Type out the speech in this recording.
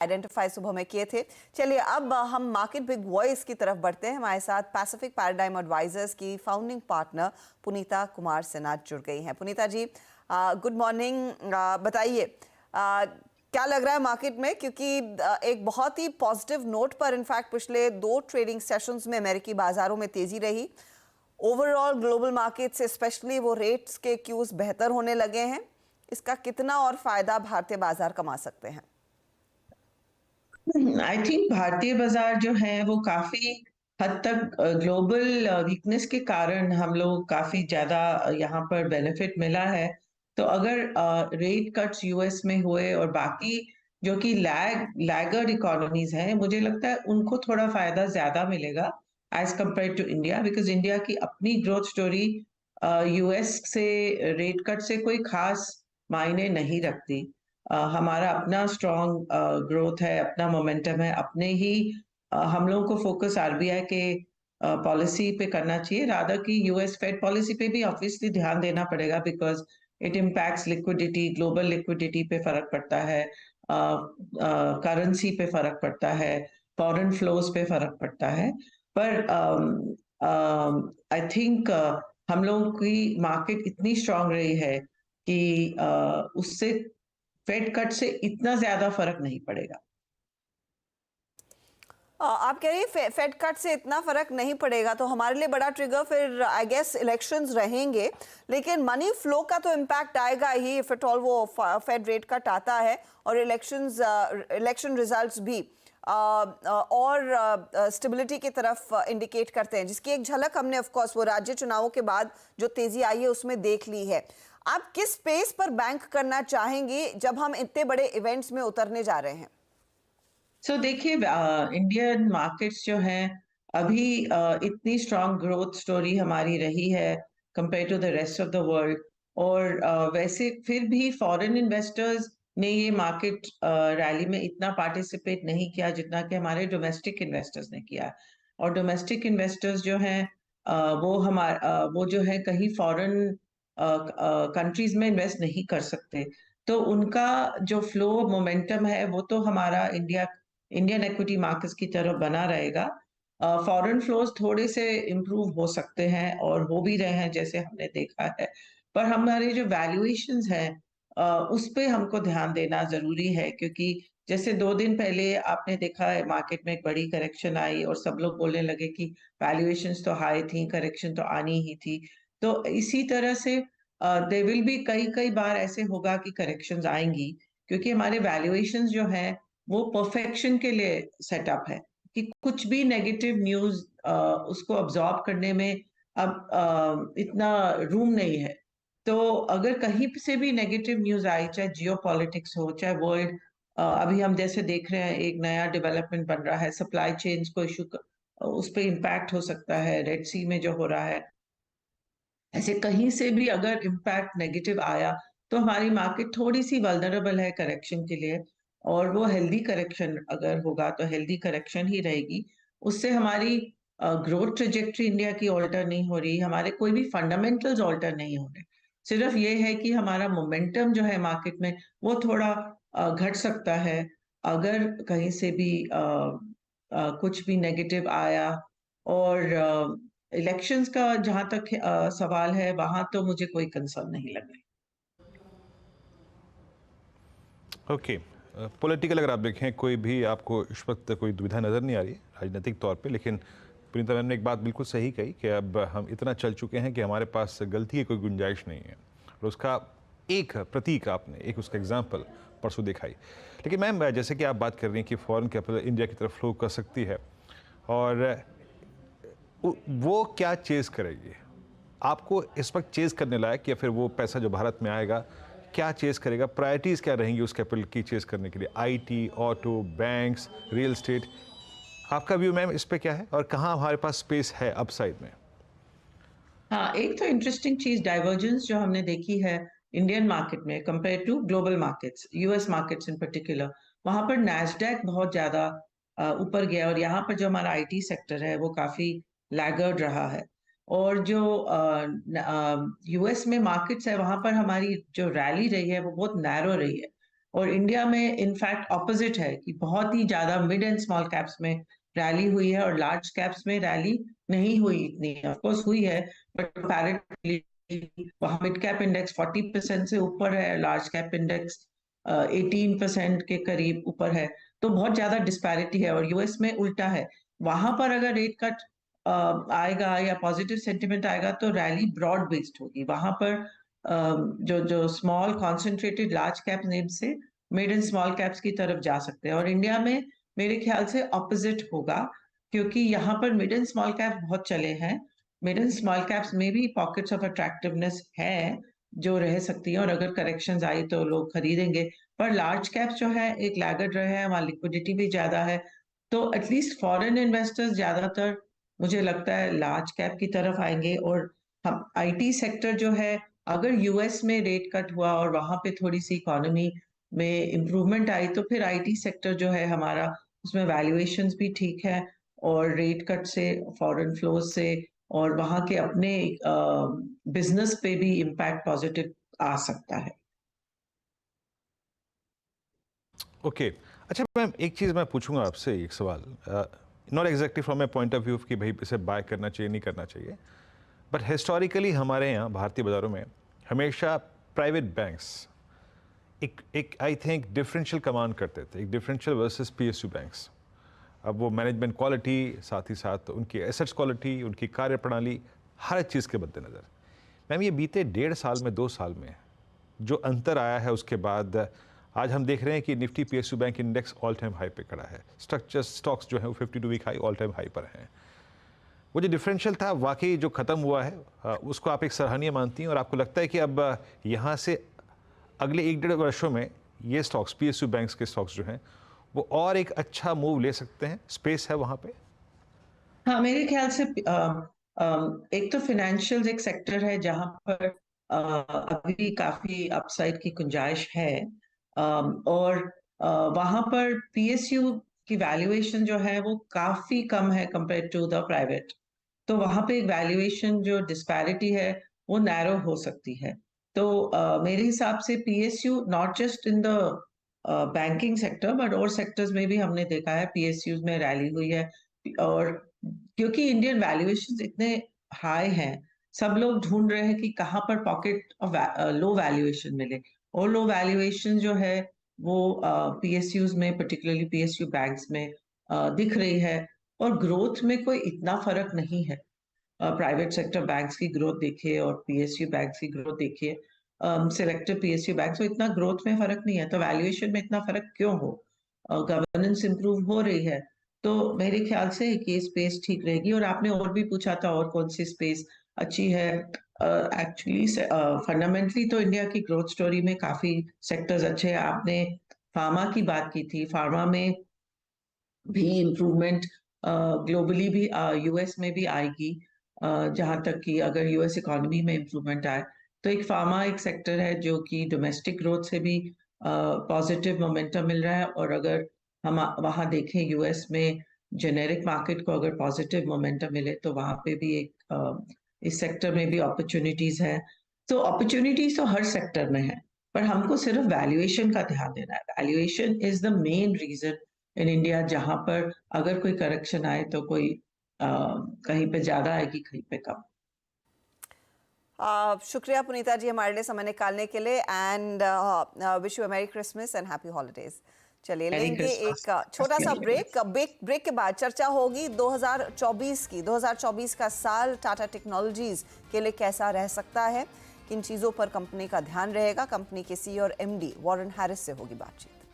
Identify सुबह में किए थे। चलिए अब हम मार्केट बिग वॉइस की तरफ बढ़ते हैं। हमारे साथ पैसिफिक पैराडाइम एडवाइजर्स की फाउंडिंग पार्टनर पुनीता कुमार सिन्हा जुड़ गई हैं। पुनीता जी गुड मॉर्निंग। बताइए क्या लग रहा है मार्केट में, क्योंकि एक बहुत ही पॉजिटिव नोट पर इनफैक्ट पिछले 2 ट्रेडिंग सेशंस में अमेरिकी बाजारों में तेजी रही। ओवरऑल ग्लोबल मार्केट से स्पेशली वो रेट्स के क्यूज बेहतर होने लगे हैं। इसका कितना और फायदा भारतीय बाजार कमा सकते हैं? आई थिंक भारतीय बाजार जो है वो काफी हद तक ग्लोबल वीकनेस के कारण हम लोग काफी ज्यादा यहाँ पर बेनिफिट मिला है। तो अगर रेट कट्स यूएस में हुए और बाकी जो कि लैगर्ड इकोनॉमीज हैं, मुझे लगता है उनको थोड़ा फायदा ज्यादा मिलेगा as compare to India, because India की अपनी ग्रोथ स्टोरी यूएस से रेट कट से कोई खास मायने नहीं रखती। हमारा अपना स्ट्रॉन्ग ग्रोथ है, अपना मोमेंटम है, अपने ही हम लोगों को फोकस आरबीआई के पॉलिसी पे करना चाहिए, रादर कि यूएस फेड पॉलिसी पे भी ऑब्वियसली ध्यान देना पड़ेगा, because it impacts liquidity, global liquidity पे फर्क पड़ता है, करेंसी पे फर्क पड़ता है, फॉरेन फ्लोज पे फर्क पड़ता है। पर आई थिंक हम लोगों की मार्केट इतनी स्ट्रांग रही है कि उससे फेड कट से इतना ज्यादा फर्क नहीं पड़ेगा। आप कह रही है फेड कट से इतना फर्क नहीं पड़ेगा, तो हमारे लिए बड़ा ट्रिगर फिर आई गेस इलेक्शंस रहेंगे। लेकिन मनी फ्लो का तो इम्पैक्ट आएगा ही इफ एट ऑल वो फेड रेट कट आता है और इलेक्शन रिजल्ट्स भी और स्टेबिलिटी की तरफ इंडिकेट करते हैं, जिसकी एक झलक हमने ऑफ कोर्स वो राज्य चुनावों के बाद जो तेजी आई है उसमें देख ली है। आप किस स्पेस पर बैंक करना चाहेंगी जब हम इतने बड़े इवेंट्स में उतरने जा रहे हैं? देखिए, इंडियन मार्केट्स जो हैं अभी इतनी स्ट्रांग ग्रोथ स्टोरी हमारी रही है compare to the rest of the world. और वैसे फिर भी फॉरेन इन्वेस्टर्स ने ये मार्केट रैली में इतना पार्टिसिपेट नहीं किया जितना कि हमारे डोमेस्टिक इन्वेस्टर्स ने किया। और डोमेस्टिक इन्वेस्टर्स जो हैं वो जो है कहीं फॉरेन कंट्रीज में इन्वेस्ट नहीं कर सकते। तो उनका जो फ्लो मोमेंटम है वो तो हमारा इंडियन इक्विटी मार्केट्स की तरफ बना रहेगा। फॉरेन फ्लोज थोड़े से इम्प्रूव हो सकते हैं और हो भी रहे हैं जैसे हमने देखा है। पर हमारे जो वैल्यूएशंस हैं उस पे हमको ध्यान देना जरूरी है, क्योंकि जैसे 2 दिन पहले आपने देखा है मार्केट में एक बड़ी करेक्शन आई और सब लोग बोलने लगे कि वैल्यूएशंस तो हाई थी, करेक्शन तो आनी ही थी। तो इसी तरह से दे विल बी कई कई बार ऐसे होगा कि करेक्शंस आएंगी, क्योंकि हमारे वैल्यूएशंस जो है वो परफेक्शन के लिए सेटअप है कि कुछ भी नेगेटिव न्यूज उसको अब्सॉर्ब करने में अब इतना रूम नहीं है। तो अगर कहीं से भी नेगेटिव न्यूज आई, चाहे जियो पॉलिटिक्स हो, चाहे वर्ल्ड अभी हम जैसे देख रहे हैं एक नया डेवलपमेंट बन रहा है, सप्लाई चेन्स को इशू उस पर इम्पैक्ट हो सकता है, रेड सी में जो हो रहा है, ऐसे कहीं से भी अगर इम्पैक्ट नेगेटिव आया तो हमारी मार्केट थोड़ी सी वल्नरेबल है करेक्शन के लिए। और वो हेल्दी करेक्शन अगर होगा तो हेल्दी करेक्शन ही रहेगी। उससे हमारी ग्रोथ ट्रेजेक्ट्री इंडिया की ऑल्टर नहीं हो रही, हमारे कोई भी फंडामेंटल्स ऑल्टर नहीं हो रहे। सिर्फ ये है कि हमारा मोमेंटम जो है मार्केट में वो थोड़ा घट सकता है अगर कहीं से भी कुछ भी नेगेटिव आया। और इलेक्शंस का जहां तक सवाल है वहां तो मुझे कोई कंसर्न नहीं लग रही। ओके, पॉलिटिकल अगर आप देखें कोई भी आपको इस वक्त कोई दुविधा नज़र नहीं आ रही राजनीतिक तौर पे, लेकिन पुनीता मैम ने एक बात बिल्कुल सही कही कि अब हम इतना चल चुके हैं कि हमारे पास गलती की कोई गुंजाइश नहीं है, और उसका एक प्रतीक आपने एक उसका एग्जाम्पल परसों दिखाई। लेकिन मैम जैसे कि आप बात कर रही हैं कि फॉरेन कैपिटल इंडिया की तरफ फ्लो कर सकती है, और वो क्या चेज़ करेगी आपको इस वक्त चेज़ करने लायक, या फिर वो पैसा जो भारत में आएगा क्या चेज़ करेगा, प्रायोरिटीज़ क्या रहेंगी उस कैपिटल की चेज़ करने के लिए? IT, auto, banks, real estate, आपका व्यू मैम इस पे क्या है और कहाँ हमारे पास स्पेस है अपसाइड में? हाँ, एक तो इंटरेस्टिंग चीज डाइवर्जेंस जो हमने देखी है इंडियन मार्केट में compare to global markets, US markets in particular, वहां पर नैस्डैक बहुत ज्यादा ऊपर गया और यहाँ पर जो हमारा आईटी सेक्टर है वो काफी लैगर्ड रहा है। और जो यूएस में मार्केट्स है वहां पर हमारी जो रैली रही है वो बहुत नैरो रही है। और इंडिया में इनफैक्ट ऑपोजिट है कि बहुत ही ज़्यादा मिड एंड स्मॉल कैप्स में रैली हुई है और लार्ज कैप्स में रैली नहीं हुई इतनी। ऑफ कोर्स हुई है, बट कंपैरेटिवली वहाँ मिड कैप इंडेक्स 40% से ऊपर है, लार्ज कैप इंडेक्स 18% के करीब ऊपर है। तो बहुत ज्यादा डिस्पैरिटी है। और यूएस में उल्टा है, वहां पर अगर रेट कट आएगा या पॉजिटिव सेंटिमेंट आएगा तो रैली ब्रॉड बेस्ड होगी। वहां पर जो जो small concentrated large cap name से मिड एंड स्मॉल कैप्स की तरफ जा सकते हैं। और इंडिया में मेरे ख्याल से ऑपोजिट होगा, क्योंकि यहाँ पर मिड एंड स्मॉल कैप बहुत चले हैं। मिड एंड स्मॉल कैप्स में भी पॉकेट्स ऑफ अट्रैक्टिवनेस है जो रह सकती है, और अगर करेक्शंस आई तो लोग खरीदेंगे। पर लार्ज कैप्स जो है एक लैगर्ड रहे हैं, वहाँ लिक्विडिटी भी ज्यादा है। तो एटलीस्ट फॉरेन इन्वेस्टर्स ज्यादातर मुझे लगता है लार्ज कैप की तरफ आएंगे। और हम आईटी सेक्टर जो है, अगर यूएस में रेट कट हुआ और वहां पे थोड़ी सी इकोनॉमी में इम्प्रूवमेंट आई तो फिर आईटी सेक्टर जो है हमारा, उसमें वैल्यूएशंस भी ठीक है, और रेट कट से, फॉरेन फ्लोज से और वहां के अपने बिजनेस पे भी इम्पैक्ट पॉजिटिव आ सकता है। ओके अच्छा मैम, एक चीज़ मैं पूछूंगा आपसे, एक सवाल, not exactly from A point of view कि भाई इसे बाय करना चाहिए नहीं करना चाहिए, बट हिस्टोरिकली हमारे यहाँ भारतीय बाज़ारों में हमेशा प्राइवेट बैंक्स एक आई थिंक डिफरेंशियल कमांड करते थे, एक डिफरेंशियल वर्सेस पीएसयू बैंक्स। अब वो मैनेजमेंट क्वालिटी, साथ ही साथ उनकी एसेट्स क्वालिटी, उनकी कार्य प्रणाली, हर चीज़ के मद्देनज़र मैम ये बीते 1.5 साल में 2 साल में जो अंतर आया है, उसके बाद आज हम देख रहे हैं कि Nifty PSU bank index all time high पे खड़ा है। स्ट्रक्चर स्टॉक्स जो है वो 52 week high, all time high पर हैं। वो जो डिफरेंशियल था वाकई जो ख़त्म हुआ है, उसको आप एक सराहनीय मानती हैं, और आपको लगता है कि अब यहाँ से अगले 1-1.5 वर्षों में ये स्टॉक्स, पीएसयू बैंक्स के स्टॉक्स जो हैं वो और एक अच्छा मूव ले सकते हैं, स्पेस है वहाँ पे? हाँ, मेरे ख्याल से एक तो फाइनेंशियल एक सेक्टर है जहां पर अभी काफी अपसाइड की गुंजाइश है। और वहां पर पीएसयू की वैल्यूएशन जो है वो काफी कम है कंपेयर टू द प्राइवेट। तो वहां पे वैल्यूएशन जो डिस्पैरिटी है वो नैरो हो सकती है। तो मेरे हिसाब से PSU not just in the banking sector but और सेक्टर्स में भी हमने देखा है पीएसयूज में रैली हुई है। और क्योंकि इंडियन वैल्यूएशन इतने हाई हैं, सब लोग ढूंढ रहे हैं कि कहाँ पर पॉकेट ऑफ लो वैल्यूएशन मिले। और लो वैल्यूएशन जो है वो पीएसयूज में, पर्टिकुलरली पीएसयू बैंक्स में दिख रही है। और ग्रोथ में कोई इतना फर्क नहीं है। प्राइवेट सेक्टर बैंक्स की ग्रोथ देखिए और पीएसयू बैंक्स की ग्रोथ देखिए, सिलेक्टिव पीएसयू बैंक्स, तो इतना ग्रोथ में फर्क नहीं है। तो वैल्यूएशन में इतना फर्क क्यों हो? गवर्नेंस इंप्रूव हो रही है। तो मेरे ख्याल से ये स्पेस ठीक रहेगी। और आपने और भी पूछा था और कौन सी स्पेस अच्छी है। एक्चुअली फंडामेंटली तो इंडिया की ग्रोथ स्टोरी में काफी सेक्टर्स अच्छे हैं। आपने फार्मा की बात की थी, फार्मा में भी इम्प्रूवमेंट ग्लोबली भी, यूएस में भी आएगी। जहां तक कि अगर यूएस इकोनॉमी में इम्प्रूवमेंट आए तो एक फार्मा एक सेक्टर है जो कि डोमेस्टिक ग्रोथ से भी पॉजिटिव मोमेंटम मिल रहा है। और अगर हम वहां देखें यूएस में जेनेरिक मार्केट को अगर पॉजिटिव मोमेंटम मिले तो वहां पे भी एक इस सेक्टर में भी अपॉर्चुनिटीज है। तो अपॉर्चुनिटीज तो हर सेक्टर में है, पर हमको सिर्फ वैल्यूएशन का ध्यान देना है। Valuation is the main reason in India, जहां पर अगर कोई करेक्शन आए तो कोई कहीं पे ज्यादा आएगी, कहीं पे कम। शुक्रिया पुनीता जी हमारे लिए समय निकालने के लिए, एंड विश यू अ मेरी क्रिसमस एंड हैप्पी हॉलीडेज। चलिए लेंगे एक छोटा सा ब्रेक के बाद चर्चा होगी 2024 की। 2024 का साल टाटा टेक्नोलॉजीज के लिए कैसा रह सकता है, किन चीज़ों पर कंपनी का ध्यान रहेगा। कंपनी के सीईओ और एमडी वॉरेन हैरिस से होगी बातचीत।